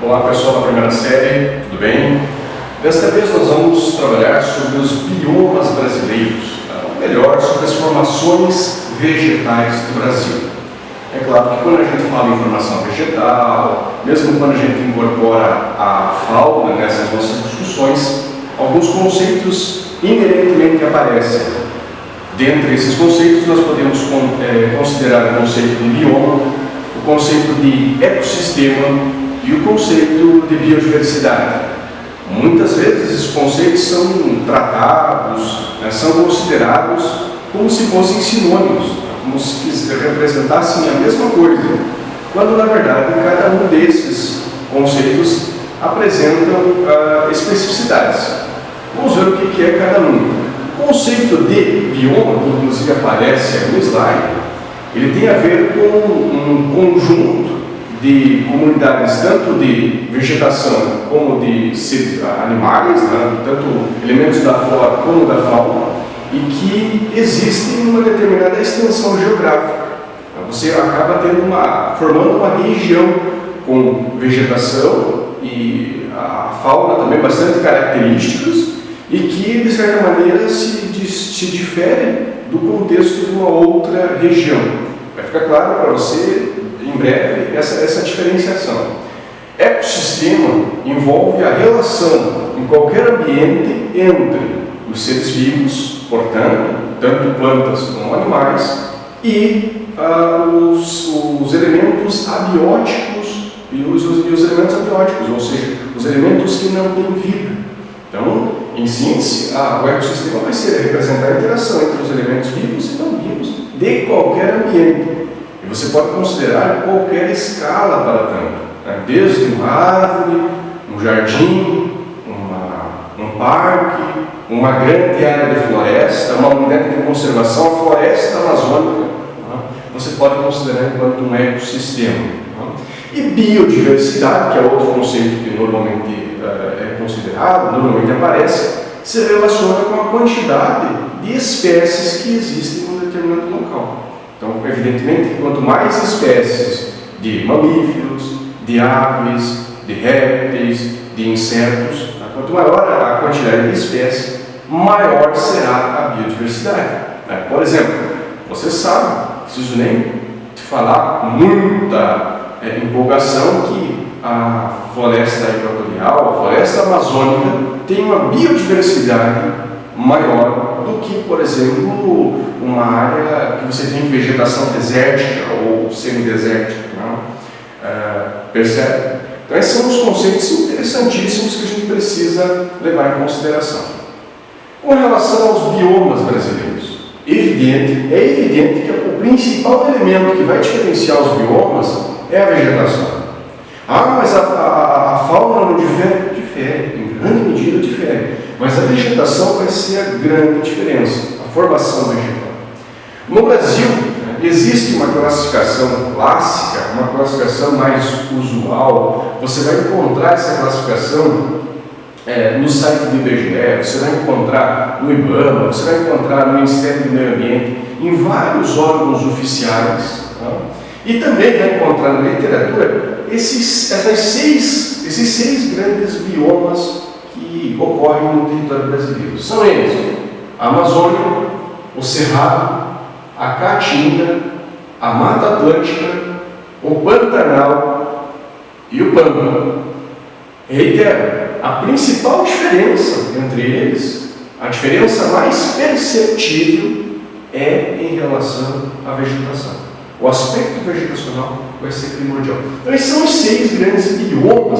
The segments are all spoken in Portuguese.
Olá pessoal da primeira série, tudo bem? Desta vez nós vamos trabalhar sobre os biomas brasileiros, ou melhor, sobre as formações vegetais do Brasil. É claro que quando a gente fala em formação vegetal, mesmo quando a gente incorpora a fauna nessas nossas discussões, alguns conceitos inerentemente aparecem. Dentre esses conceitos nós podemos considerar o conceito de bioma, o conceito de ecossistema e o conceito de biodiversidade. Muitas vezes esses conceitos são tratados, são considerados como se fossem sinônimos, como se representassem a mesma coisa, quando na verdade cada um desses conceitos apresentam especificidades. Vamos ver o que é cada um. O conceito de bioma, que inclusive aparece no slide, ele tem a ver com um conjunto de comunidades, tanto de vegetação como de animais, tanto elementos da flora como da fauna, e que existem em uma determinada extensão geográfica. Você acaba formando uma região com vegetação e a fauna também bastante características e que, de certa maneira, se diferem do contexto de uma outra região. Vai ficar claro para você em breve essa diferenciação. Ecossistema envolve a relação em qualquer ambiente entre os seres vivos, portanto, tanto plantas como animais, e os elementos abióticos e os elementos abióticos, ou seja, os elementos que não têm vida. Então, em síntese, o ecossistema vai representar a interação entre os elementos vivos e não vivos de qualquer ambiente. E você pode considerar qualquer escala para tanto, desde uma árvore, um jardim, um parque, uma grande área de floresta, uma unidade de conservação, a floresta amazônica, você pode considerar enquanto um ecossistema. E biodiversidade, que é outro conceito que normalmente é considerado, normalmente aparece, se relaciona com a quantidade de espécies que existem em um determinado local. Então, evidentemente, quanto mais espécies de mamíferos, de aves, de répteis, de insetos, quanto maior a quantidade de espécies, maior será a biodiversidade. Por exemplo, você sabe, não preciso nem falar com muita empolgação, que a floresta equatorial, a floresta amazônica, tem uma biodiversidade maior do que, por exemplo, uma área que você tem vegetação desértica ou semidesértica. Percebe? Então, esses são os conceitos interessantíssimos que a gente precisa levar em consideração. Com relação aos biomas brasileiros, é evidente que o principal elemento que vai diferenciar os biomas é a vegetação. Mas a fauna não difere? Difere, em grande medida difere. Mas a vegetação vai ser a grande diferença, a formação vegetal. No Brasil, existe uma classificação clássica, uma classificação mais usual. Você vai encontrar essa classificação no site do IBGE, você vai encontrar no IBAMA, você vai encontrar no Ministério do Meio Ambiente, em vários órgãos oficiais. E também vai encontrar na literatura esses seis grandes biomas que ocorrem no território brasileiro. São eles: a Amazônia, o Cerrado, a Caatinga, a Mata Atlântica, o Pantanal e o Pampa. Reitero, a principal diferença entre eles, a diferença mais perceptível, é em relação à vegetação. O aspecto vegetacional vai ser primordial. Então, esses são os 6 grandes biomas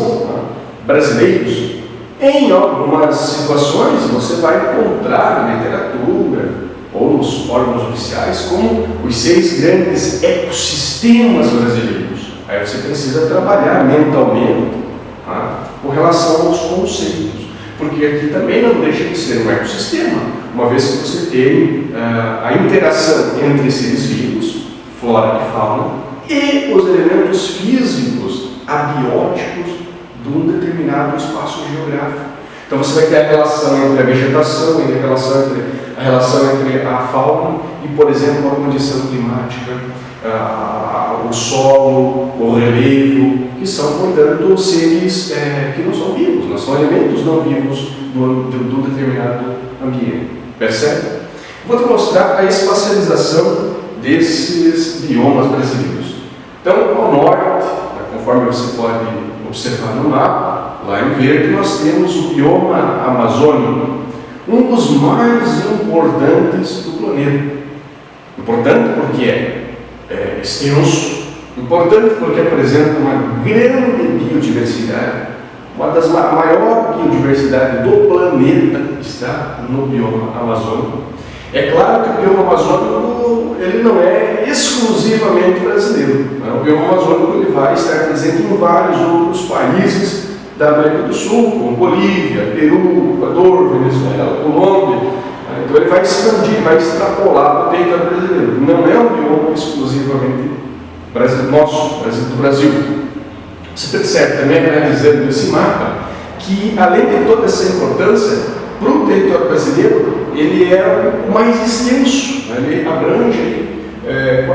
brasileiros. Em algumas situações, você vai encontrar na literatura ou nos órgãos oficiais como os 6 grandes ecossistemas brasileiros. Aí você precisa trabalhar mentalmente com relação aos conceitos, porque aqui também não deixa de ser um ecossistema, uma vez que você tem a interação entre seres vivos, flora e fauna, e os elementos físicos, abióticos, de um determinado espaço geográfico. Então você vai ter a relação entre a vegetação e a relação entre a relação entre a fauna e, por exemplo, a condição climática, o solo, o relevo, que são, portanto, seres que não são vivos, não são elementos não vivos do determinado ambiente. Percebe? Vou te mostrar a espacialização desses biomas brasileiros. Então, ao norte, conforme você pode observar no mapa, lá em verde, nós temos o bioma amazônico, um dos mais importantes do planeta. Importante porque é extenso, importante porque apresenta uma grande biodiversidade, uma das maior biodiversidade do planeta está no bioma amazônico. É claro que o bioma amazônico ele não é exclusivamente brasileiro. O bioma amazônico ele vai estar presente em vários outros países da América do Sul, como Bolívia, Peru, Equador, Venezuela, Colômbia. Então ele vai expandir, vai extrapolar para o território brasileiro. Não é um bioma exclusivamente nosso, do Brasil. Você percebe também, analisando esse mapa, que além de toda essa importância, para o território brasileiro, ele é o mais extenso, ele abrange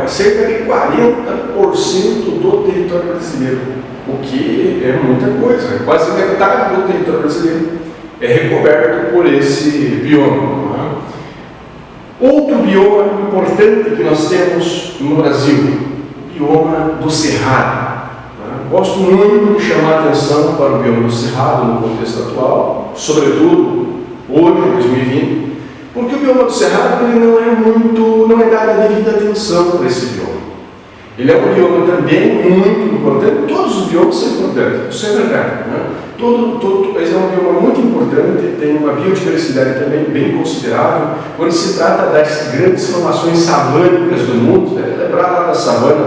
cerca de 40% do território brasileiro, o que é muita coisa, quase metade do território brasileiro é recoberto por esse bioma. Outro bioma importante que nós temos no Brasil, o bioma do Cerrado. Gosto muito de chamar a atenção para o bioma do Cerrado no contexto atual, sobretudo hoje, em 2020, porque o bioma do Cerrado ele não é dada a devida atenção para esse bioma. Ele é um bioma também muito importante, todos os biomas são importantes, isso é verdade. Esse é um bioma muito importante, tem uma biodiversidade também bem considerável. Quando se trata das grandes formações savânicas do mundo, lembrar lá da savana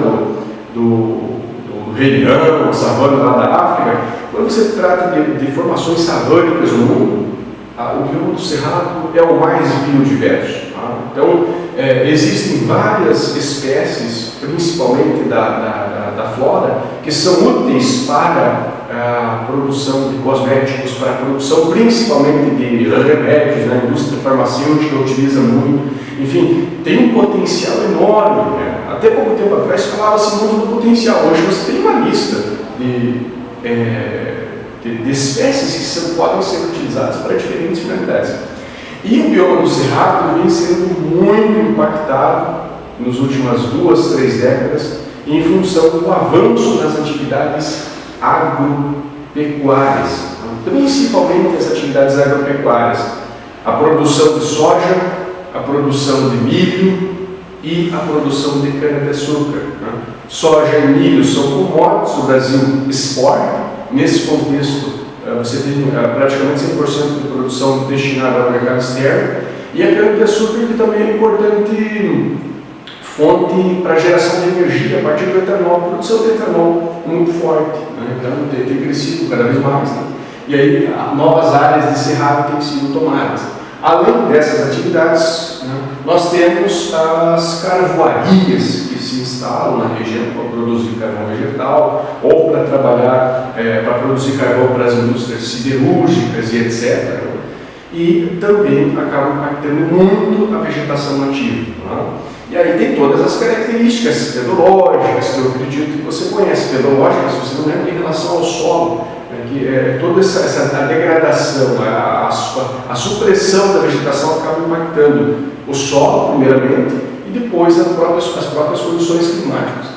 do Rei Leão, a savana lá da África, quando se trata de formações savânicas no mundo, o bioma do Cerrado é o mais biodiverso. Então, existem várias espécies, principalmente da flora, que são úteis para a produção de cosméticos, para a produção principalmente de remédios, a indústria farmacêutica utiliza muito. Enfim, tem um potencial enorme. Até pouco tempo atrás falava-se muito do potencial. Hoje você tem uma lista de espécies que podem ser utilizadas para diferentes finalidades. E o bioma do Cerrado vem sendo muito impactado nas últimas 2, 3 décadas em função do avanço das atividades agropecuárias, principalmente as atividades agropecuárias, a produção de soja, a produção de milho e a produção de cana-de-açúcar. Soja e milho são commodities, o Brasil exporta. Nesse contexto, você tem praticamente 100% de produção destinada ao mercado externo, e a cana-de-açúcar que também é importante fonte para geração de energia a partir do etanol, a produção de etanol muito forte, então tem crescido cada vez mais, e aí novas áreas de cerrado têm sido tomadas. Além dessas atividades, nós temos as carvoarias que se instalam na região para produzir carvão vegetal ou para trabalhar, para produzir carvão para as indústrias siderúrgicas e etc. E também acabam impactando muito a vegetação nativa. E aí tem todas as características pedológicas que eu acredito que você conhece. Pedológicas, você não lembra em relação ao solo, que toda essa degradação, a supressão da vegetação acaba impactando o solo, primeiramente, e depois as próprias condições climáticas.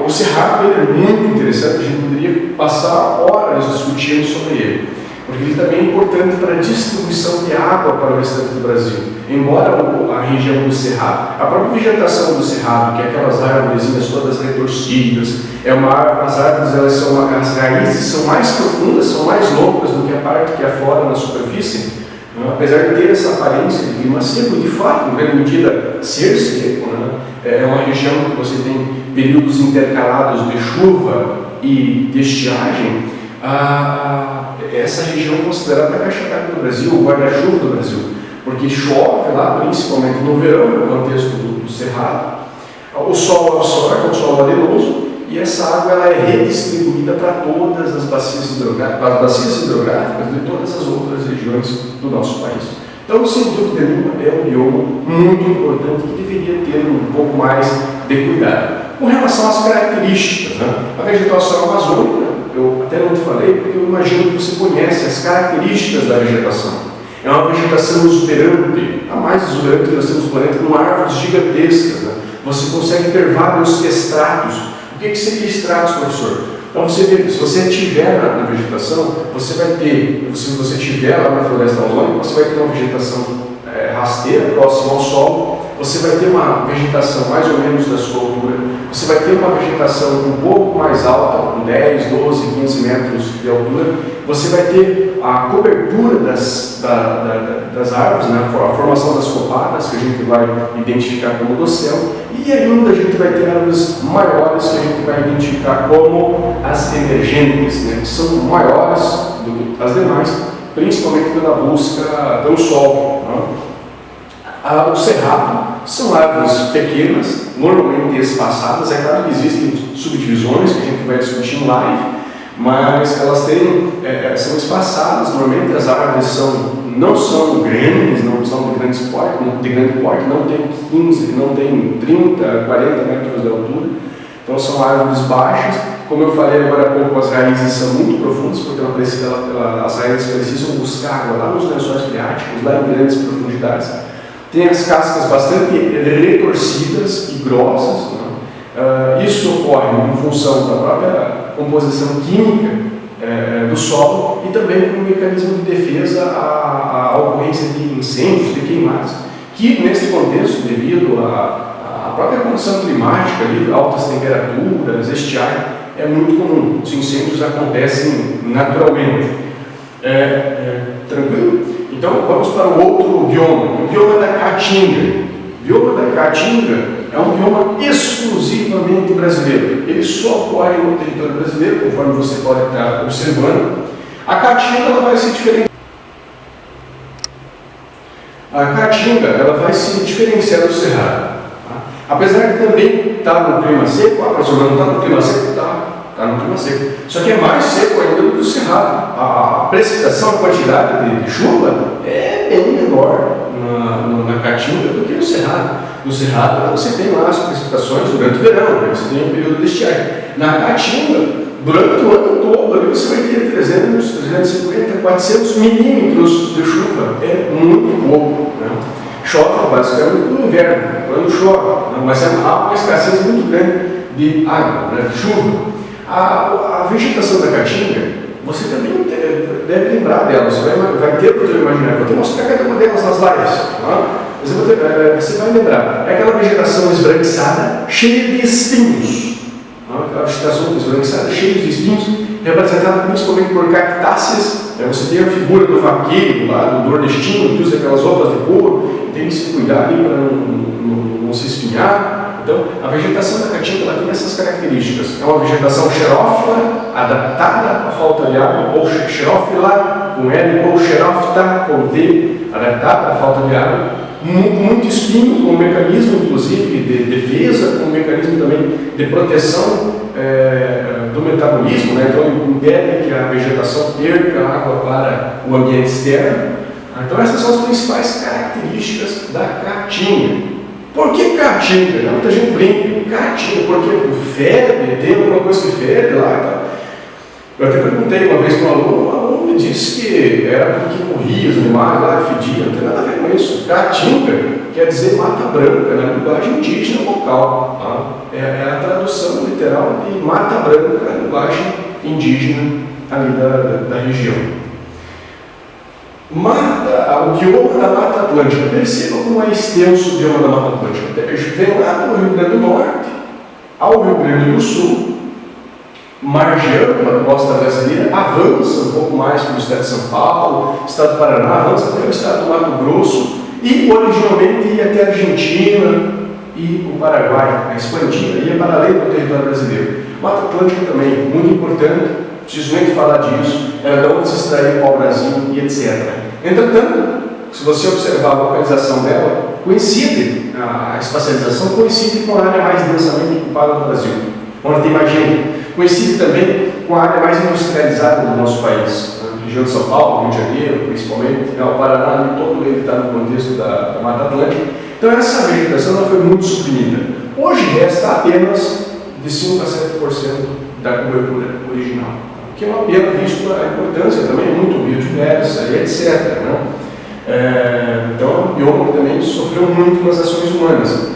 O Cerrado é muito interessante, a gente poderia passar horas discutindo sobre ele, porque ele também é importante para a distribuição de água para o restante do Brasil. Embora a região do Cerrado, a própria vegetação do Cerrado, que é aquelas árvores todas retorcidas, as árvores, as raízes são mais profundas, são mais longas do que a parte que aflora na superfície, apesar de ter essa aparência de clima seco, de fato, em grande medida, ser seco, é uma região que você tem períodos intercalados de chuva e de estiagem. Essa região é considerada a caixa d'água do Brasil, o guarda-chuva do Brasil, porque chove lá, principalmente no verão, no contexto do Cerrado, o sol absorve, o sol arenoso, e essa água ela é redistribuída para todas as bacias hidrográficas de todas as outras regiões do nosso país. Então, sem dúvida nenhuma, é um bioma muito importante que deveria ter um pouco mais de cuidado. Com relação às características, né? A vegetação amazônica, eu até não te falei, porque eu imagino que você conhece as características da vegetação. É uma vegetação exuberante, a mais exuberante que nós temos no planeta, com árvores gigantescas. Né? Você consegue ter vários estratos. O que seria estratos, professor? Então, você vê, se você estiver na vegetação, você vai ter, se você estiver lá na floresta amazônica, você vai ter uma vegetação rasteira, próxima ao solo, você vai ter uma vegetação mais ou menos da sua altura, você vai ter uma vegetação um pouco mais alta, com 10, 12, 15 metros de altura, você vai ter a cobertura das árvores, né? A formação das copadas, que a gente vai identificar como dossel, e ainda a gente vai ter árvores maiores, que a gente vai identificar como as emergentes, né? Que são maiores do que as demais, principalmente pela busca pelo sol. Né? O cerrado são árvores pequenas, normalmente espaçadas. É claro que existem subdivisões que a gente vai discutir em live, mas elas são espaçadas. Normalmente as árvores não são grandes, não são de grande porte, não tem 15, não tem 30, 40 metros de altura. Então são árvores baixas. Como eu falei agora há pouco, as raízes são muito profundas, porque as raízes precisam buscar água lá nos lençóis freáticos, lá em grandes profundidades. Tem as cascas bastante retorcidas e grossas. Né? Isso ocorre em função da própria composição química do solo e também como mecanismo de defesa à ocorrência de incêndios, de queimadas, que nesse contexto, devido à própria condição climática, altas temperaturas, estiagem, é muito comum. Os incêndios acontecem naturalmente. Tranquilo? Então, vamos para o outro bioma, o bioma da Caatinga. O bioma da Caatinga é um bioma exclusivamente brasileiro. Ele só ocorre no território brasileiro, conforme você pode estar observando. A Caatinga ela vai se diferenciar do Cerrado. Tá? Apesar de também estar no clima seco, professor, não está no clima seco? Está no clima seco. Só que é mais seco ainda do que o Cerrado. A precipitação, a quantidade de chuva é bem menor na Caatinga do que no Cerrado. No Cerrado você tem lá as precipitações durante o verão, né? Você tem um período de estiagem. Na Caatinga, durante o ano todo, ali você vai ter 300, 350, 400 milímetros de chuva. É muito pouco. Né? Chove basicamente no inverno, quando chove, né? Mas há uma escassez muito grande de água, né? De chuva. A vegetação da Caatinga, você também deve lembrar dela, você vai ter o teu imaginário. Vou te mostrar cada uma delas nas lives. Tá? Você vai lembrar. É aquela vegetação esbranquiçada, cheia de espinhos. Tá? Aquela vegetação esbranquiçada, cheia de espinhos, representada principalmente por cactáceas. Você tem a figura do vaqueiro lá, do nordestino, que usa aquelas roupas de couro, tem que se cuidar ali para não se espinhar. Então, a vegetação da Caatinga ela tem essas características. É uma vegetação xerófila, adaptada à falta de água, ou xerófila, com L, ou xerófita, com D, adaptada à falta de água. Muito espinho, com um mecanismo, inclusive, de defesa, com um mecanismo também de proteção do metabolismo. Né? Então, impede que a vegetação perca água para o ambiente externo. Então, essas são as principais características da Caatinga. Por que Caatinga? Muita gente brinca. Caatinga, porque fede, tem alguma coisa que fede lá e tal. Eu até perguntei uma vez para um aluno me disse que era porque morria os animais lá e fediam. Não tem nada a ver com isso. Caatinga quer dizer mata branca, na linguagem indígena local. Tá? É a tradução literal de mata branca na linguagem indígena ali da região. O bioma da Mata Atlântica. Perceba como é extenso o bioma da Mata Atlântica. Vem lá do Rio Grande do Norte ao Rio Grande do Sul, margeando a costa brasileira, avança um pouco mais para o estado de São Paulo, estado do Paraná, avança até o estado do Mato Grosso e originalmente ia até a Argentina e o Paraguai, expandindo, ia para além do território brasileiro. Mata Atlântica também, muito importante, preciso nem falar disso, era de onde se extraía o pau-brasil e etc. Entretanto, se você observar a localização dela, coincide, a espacialização coincide com a área mais densamente ocupada do Brasil, onde tem mais gente. Coincide também com a área mais industrializada do nosso país, na região de São Paulo, Rio de Janeiro, principalmente, o Paraná, todo ele está no contexto da Mata Atlântica. Então essa vegetação não foi muito suprimida. Hoje resta apenas de 5 a 7% da cobertura original, que é uma pena visto a importância também, muito biodiversa e etc. Então é um bioma que também sofreu muito nas ações humanas.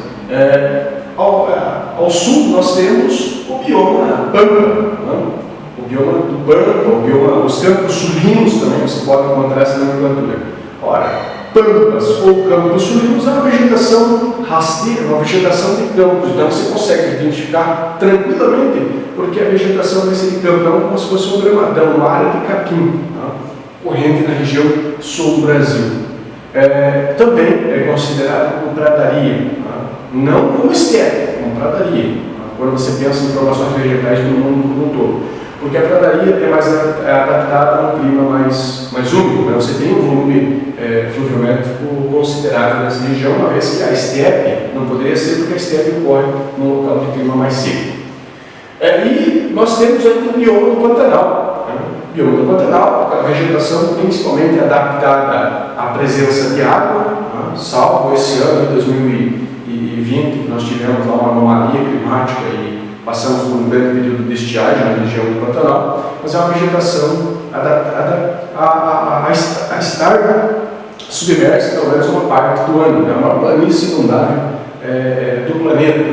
Ao sul nós temos o bioma Pampa, o bioma do Pampa, os campos sulinos também, você pode encontrar essa nomenclatura. Ora, pampas ou campos sulinos é uma vegetação rasteira, uma vegetação de campos, então você consegue identificar tranquilamente, porque a vegetação desse campo é como se fosse um gramadão, uma área de capim, corrente na região sul do Brasil. Também é considerado como pradaria, não como estepe, como pradaria, quando você pensa em formações vegetais no mundo como um todo. Porque a pradaria é mais adaptada a um clima mais úmido, você tem um volume fluviométrico considerável nessa região, uma vez que a estepe não poderia ser, porque a estepe ocorre num local de clima mais seco. E nós temos ainda o bioma do Pantanal. O bioma do Pantanal, a vegetação principalmente adaptada à presença de água, salvo esse ano, 2020, que nós tivemos lá uma anomalia climática e passamos por um grande período de estiagem na região do Pantanal, mas é uma vegetação adaptada a estar submersa pelo menos uma parte do ano, é a maior planície inundável do planeta.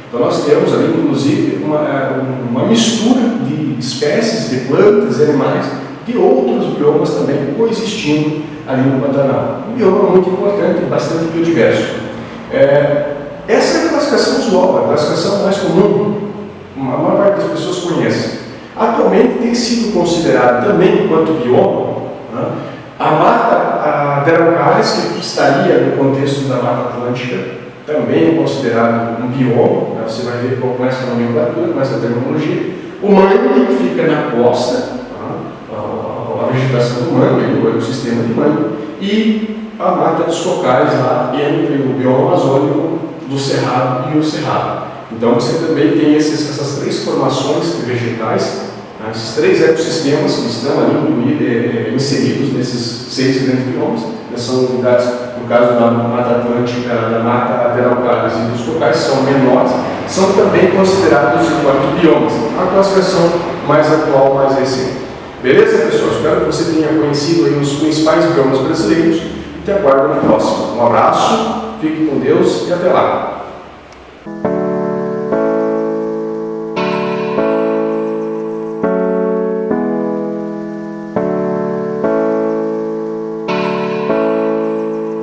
Então nós temos ali, inclusive, uma mistura de espécies de plantas e animais de outros biomas também coexistindo ali no Pantanal. Um bioma muito importante, bastante biodiverso. Essa é a classificação usual, a classificação mais comum, a maior parte das pessoas conhece. Atualmente tem sido considerado também, enquanto bioma, a mata de araucárias, que estaria no contexto da Mata Atlântica, também é considerado um bioma, você vai ver com essa nomenclatura, com essa terminologia. O mangue, que fica na costa, a vegetação do mangue, o ecossistema de mangue, e a mata dos cocais lá entre o bioma amazônico do Cerrado e o Cerrado. Então você também tem essas três formações vegetais, esses três ecossistemas que estão ali inseridos nesses 6 grandes biomas. Essas unidades, no caso da Mata Atlântica, da Mata de araucárias e dos cocais, são menores, são também considerados enquanto biomas. A classificação mais atual, mais recente. Beleza, pessoal? Espero que você tenha conhecido aí os principais biomas brasileiros e te aguardo no próximo. Um abraço, fique com Deus e até lá!